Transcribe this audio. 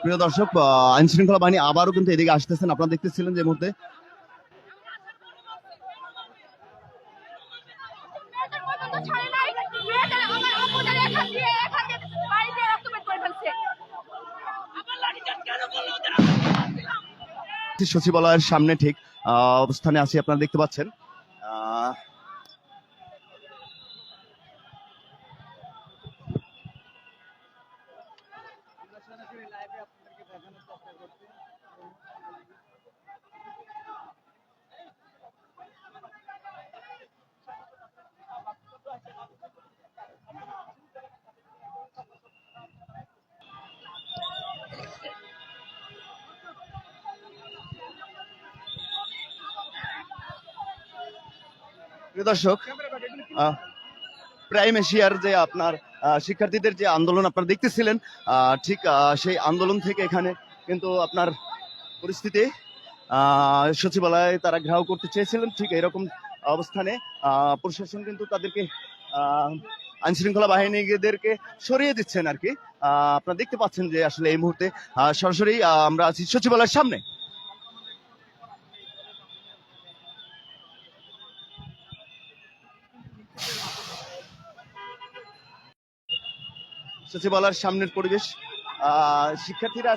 প্রিয় দর্শক, আইন শৃঙ্খলা বাহিনী আবারও কিন্তু এদিকে আসতেছেন। আপনারা দেখতেছিলেন যে মুহূর্তে সচিবালয়ের সামনে ঠিক অবস্থানে আছি, আপনারা দেখতে পাচ্ছেন। দর্শক, প্রাইম এশিয়ার যে আপনার শিক্ষার্থীদের যে আন্দোলন আপনারা দেখতেছিলেন, ঠিক সেই আন্দোলন থেকে এখানে কিন্তু আপনার পরিস্থিতি সচিবালয়ে তারা ঘেরাও করতে চেয়েছিলেন। ঠিক এরকম অবস্থানে প্রশাসন কিন্তু তাদেরকে আইন শৃঙ্খলা বাহিনীদেরকে সরিয়ে দিচ্ছেন আর কি। আপনারা দেখতে পাচ্ছেন যে আসলে এই মুহূর্তে সরাসরি আমরা আছি সচিবালয়ের সামনে। সচিবালয়ের সামনের পরিবেশ, শিক্ষার্থীরা